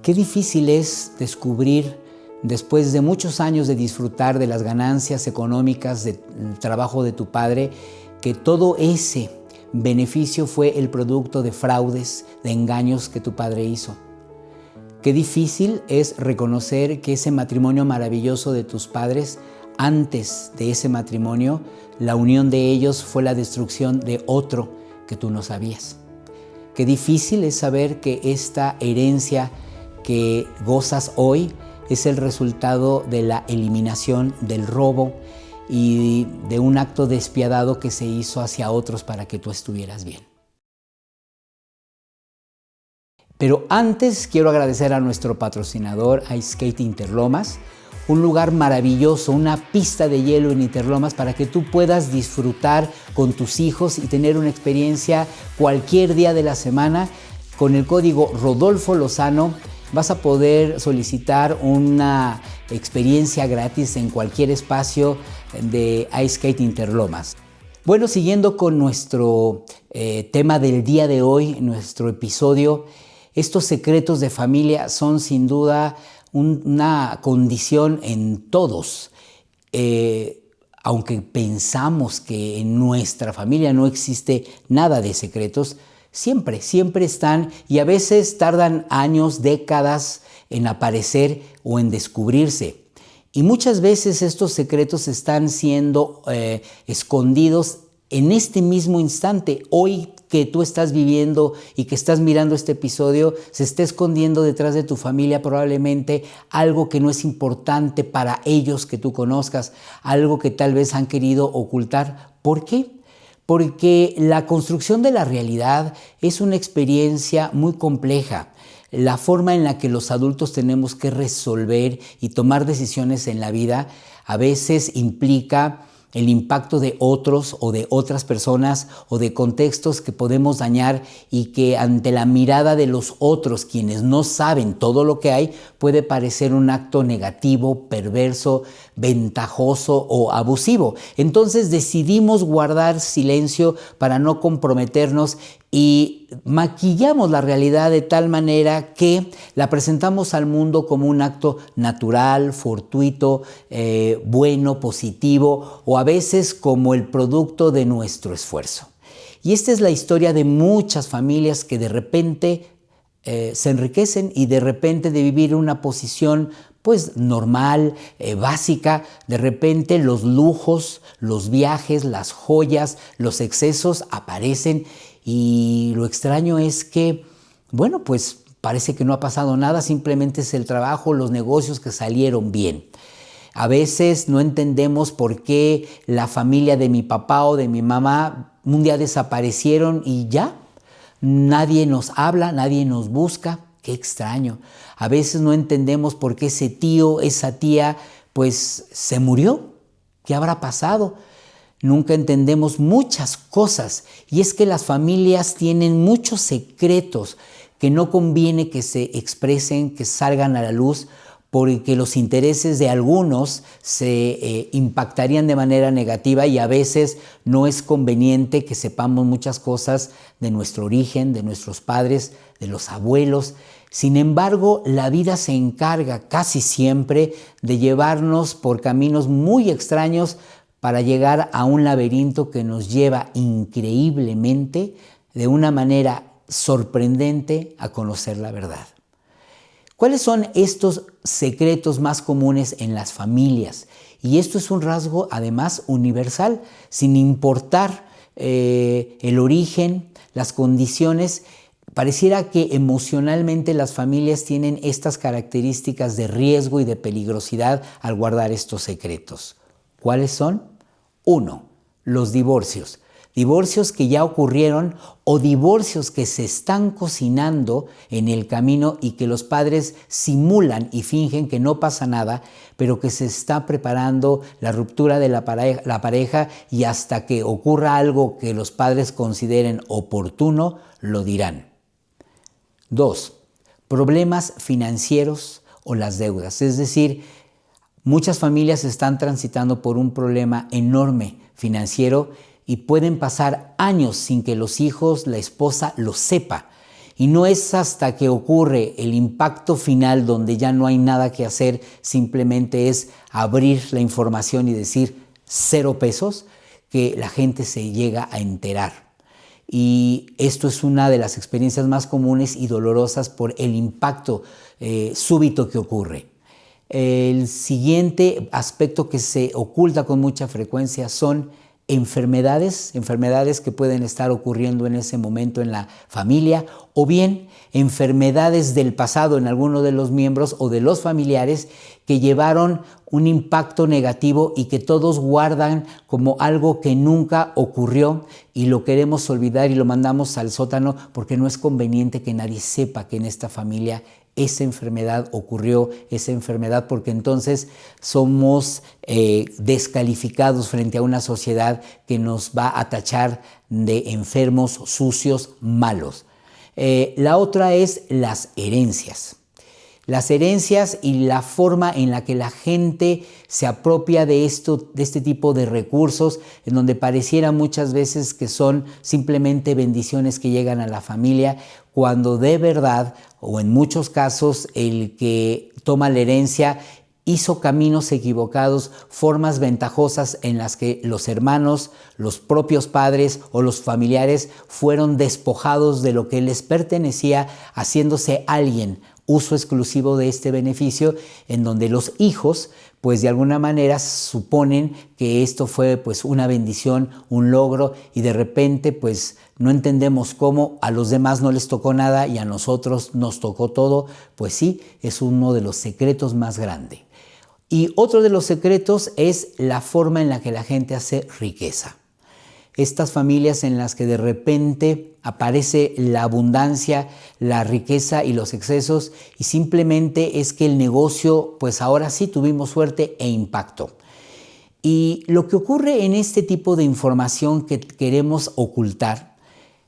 Qué difícil es descubrir, después de muchos años de disfrutar de las ganancias económicas del trabajo de tu padre, que todo ese beneficio fue el producto de fraudes, de engaños que tu padre hizo. Qué difícil es reconocer que ese matrimonio maravilloso de tus padres, antes de ese matrimonio, la unión de ellos fue la destrucción de otro que tú no sabías. Qué difícil es saber que esta herencia que gozas hoy es el resultado de la eliminación del robo y de un acto despiadado que se hizo hacia otros para que tú estuvieras bien. Pero antes quiero agradecer a nuestro patrocinador Ice Skate Interlomas, un lugar maravilloso, una pista de hielo en Interlomas para que tú puedas disfrutar con tus hijos y tener una experiencia cualquier día de la semana. Con el código Rodolfo Lozano vas a poder solicitar una experiencia gratis en cualquier espacio de Ice Skate Interlomas. Bueno, siguiendo con nuestro tema del día de hoy, nuestro episodio, estos secretos de familia son sin duda una condición en todos. Aunque pensamos que en nuestra familia no existe nada de secretos, siempre están y a veces tardan años, décadas en aparecer o en descubrirse. Y muchas veces estos secretos están siendo escondidos en este mismo instante. Hoy que tú estás viviendo y que estás mirando este episodio, se está escondiendo detrás de tu familia probablemente algo que no es importante para ellos que tú conozcas, algo que tal vez han querido ocultar. ¿Por qué? Porque la construcción de la realidad es una experiencia muy compleja. La forma en la que los adultos tenemos que resolver y tomar decisiones en la vida a veces implica el impacto de otros o de otras personas o de contextos que podemos dañar y que ante la mirada de los otros, quienes no saben todo lo que hay, puede parecer un acto negativo, perverso, ventajoso o abusivo. Entonces decidimos guardar silencio para no comprometernos y maquillamos la realidad de tal manera que la presentamos al mundo como un acto natural, fortuito, bueno, positivo o a veces como el producto de nuestro esfuerzo. Y esta es la historia de muchas familias que de repente se enriquecen y de repente de vivir una posición pues normal, básica, de repente los lujos, los viajes, las joyas, los excesos aparecen. Y lo extraño es que, bueno, pues parece que no ha pasado nada, simplemente es el trabajo, los negocios que salieron bien. A veces no entendemos por qué la familia de mi papá o de mi mamá un día desaparecieron y ya, nadie nos habla, nadie nos busca. Qué extraño. A veces no entendemos por qué ese tío, esa tía, pues se murió. ¿Qué habrá pasado? Nunca entendemos muchas cosas y es que las familias tienen muchos secretos que no conviene que se expresen, que salgan a la luz, porque los intereses de algunos se impactarían de manera negativa y a veces no es conveniente que sepamos muchas cosas de nuestro origen, de nuestros padres, de los abuelos. Sin embargo, la vida se encarga casi siempre de llevarnos por caminos muy extraños para llegar a un laberinto que nos lleva increíblemente, de una manera sorprendente, a conocer la verdad. ¿Cuáles son estos secretos más comunes en las familias? Y esto es un rasgo, además, universal, sin importar el origen, las condiciones. Pareciera que emocionalmente las familias tienen estas características de riesgo y de peligrosidad al guardar estos secretos. ¿Cuáles son? 1. Los divorcios. Divorcios que ya ocurrieron o divorcios que se están cocinando en el camino y que los padres simulan y fingen que no pasa nada, pero que se está preparando la ruptura de la pareja y hasta que ocurra algo que los padres consideren oportuno, lo dirán. 2. Problemas financieros o las deudas, es decir, muchas familias están transitando por un problema enorme financiero y pueden pasar años sin que los hijos, la esposa, lo sepa. Y no es hasta que ocurre el impacto final donde ya no hay nada que hacer, simplemente es abrir la información y decir 0 pesos, que la gente se llega a enterar. Y esto es una de las experiencias más comunes y dolorosas por el impacto súbito que ocurre. El siguiente aspecto que se oculta con mucha frecuencia son enfermedades que pueden estar ocurriendo en ese momento en la familia, o bien enfermedades del pasado en alguno de los miembros o de los familiares que llevaron un impacto negativo y que todos guardan como algo que nunca ocurrió y lo queremos olvidar y lo mandamos al sótano porque no es conveniente que nadie sepa que en esta familia esa enfermedad ocurrió, esa enfermedad, porque entonces somos descalificados frente a una sociedad que nos va a tachar de enfermos, sucios, malos. La otra es las herencias. Las herencias y la forma en la que la gente se apropia de este tipo de recursos, en donde pareciera muchas veces que son simplemente bendiciones que llegan a la familia, cuando de verdad, o en muchos casos, el que toma la herencia hizo caminos equivocados, formas ventajosas en las que los hermanos, los propios padres o los familiares fueron despojados de lo que les pertenecía, haciéndose alguien uso exclusivo de este beneficio, en donde los hijos, pues de alguna manera suponen que esto fue pues una bendición, un logro, y de repente pues no entendemos cómo a los demás no les tocó nada y a nosotros nos tocó todo. Pues sí, es uno de los secretos más grandes. Y otro de los secretos es la forma en la que la gente hace riqueza. Estas familias en las que de repente aparece la abundancia, la riqueza y los excesos, y simplemente es que el negocio, pues ahora sí tuvimos suerte e impacto. Y lo que ocurre en este tipo de información que queremos ocultar,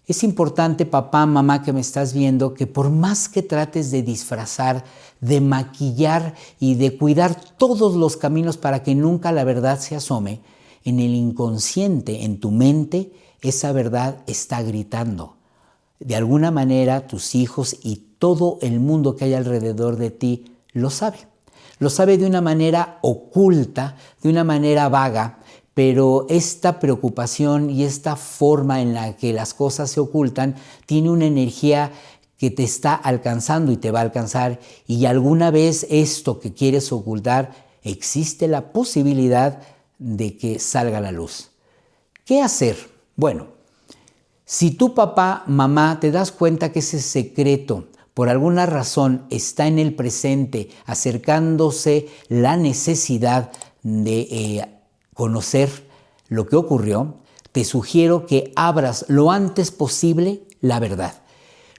es importante, papá, mamá, que me estás viendo, que por más que trates de disfrazar, de maquillar y de cuidar todos los caminos para que nunca la verdad se asome, en el inconsciente, en tu mente, esa verdad está gritando. De alguna manera, tus hijos y todo el mundo que hay alrededor de ti lo sabe. Lo sabe de una manera oculta, de una manera vaga, pero esta preocupación y esta forma en la que las cosas se ocultan tiene una energía que te está alcanzando y te va a alcanzar, y alguna vez esto que quieres ocultar, existe la posibilidad de que salga a la luz. ¿Qué hacer? Bueno, si tu papá, mamá, te das cuenta que ese secreto por alguna razón está en el presente, acercándose la necesidad de conocer lo que ocurrió, te sugiero que abras lo antes posible la verdad.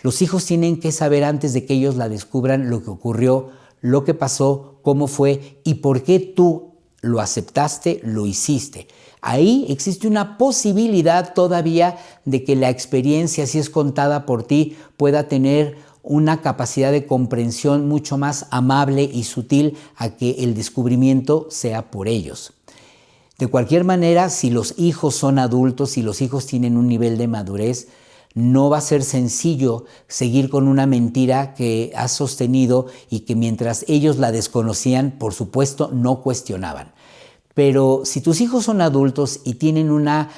Los hijos tienen que saber antes de que ellos la descubran lo que ocurrió, lo que pasó, cómo fue y por qué tú lo aceptaste, lo hiciste. Ahí existe una posibilidad todavía de que la experiencia, si es contada por ti, pueda tener una capacidad de comprensión mucho más amable y sutil a que el descubrimiento sea por ellos. De cualquier manera, si los hijos son adultos, si los hijos tienen un nivel de madurez, no va a ser sencillo seguir con una mentira que has sostenido y que mientras ellos la desconocían, por supuesto, no cuestionaban. Pero si tus hijos son adultos y tienen una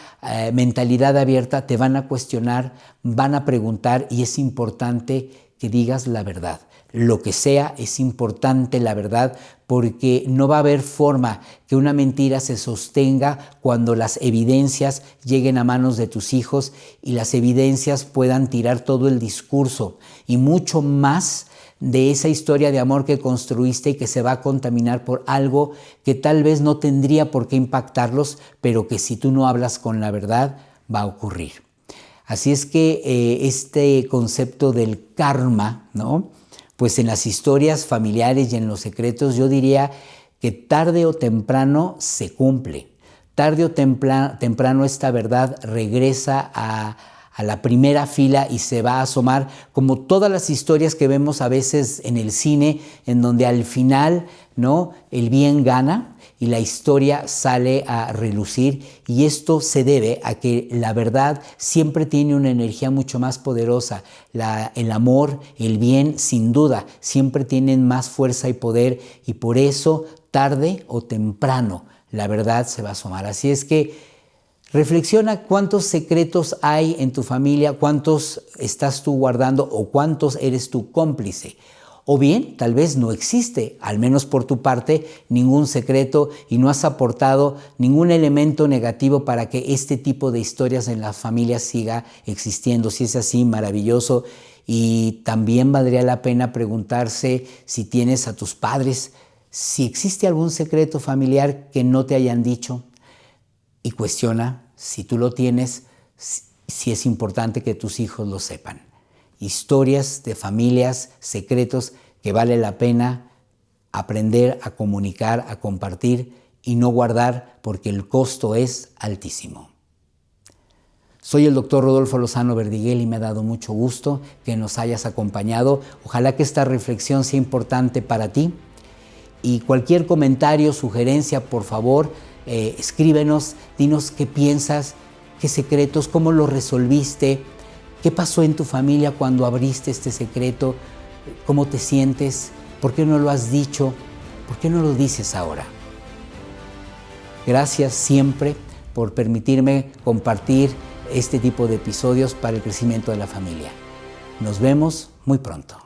mentalidad abierta, te van a cuestionar, van a preguntar, y es importante que digas la verdad. Lo que sea, es importante la verdad, porque no va a haber forma que una mentira se sostenga cuando las evidencias lleguen a manos de tus hijos y las evidencias puedan tirar todo el discurso y mucho más de esa historia de amor que construiste y que se va a contaminar por algo que tal vez no tendría por qué impactarlos, pero que si tú no hablas con la verdad va a ocurrir. Así es que este concepto del karma, ¿no?, pues en las historias familiares y en los secretos, yo diría que tarde o temprano se cumple. Tarde o temprano esta verdad regresa a la primera fila y se va a asomar, como todas las historias que vemos a veces en el cine, en donde al final, ¿no?, el bien gana y la historia sale a relucir, y esto se debe a que la verdad siempre tiene una energía mucho más poderosa. El amor, el bien, sin duda, siempre tienen más fuerza y poder, y por eso, tarde o temprano, la verdad se va a asomar. Así es que reflexiona cuántos secretos hay en tu familia, cuántos estás tú guardando o cuántos eres tú cómplice. O bien, tal vez no existe, al menos por tu parte, ningún secreto y no has aportado ningún elemento negativo para que este tipo de historias en las familias siga existiendo. Si es así, maravilloso. Y también valdría la pena preguntarse si tienes a tus padres, si existe algún secreto familiar que no te hayan dicho, y cuestiona si tú lo tienes, si es importante que tus hijos lo sepan. Historias de familias, secretos que vale la pena aprender a comunicar, a compartir y no guardar porque el costo es altísimo. Soy el doctor Rodolfo Lozano Verdiguel y me ha dado mucho gusto que nos hayas acompañado. Ojalá que esta reflexión sea importante para ti. Y cualquier comentario, sugerencia, por favor, escríbenos, dinos qué piensas, qué secretos, cómo lo resolviste, qué pasó en tu familia cuando abriste este secreto, cómo te sientes, por qué no lo has dicho, por qué no lo dices ahora. Gracias siempre por permitirme compartir este tipo de episodios para el crecimiento de la familia. Nos vemos muy pronto.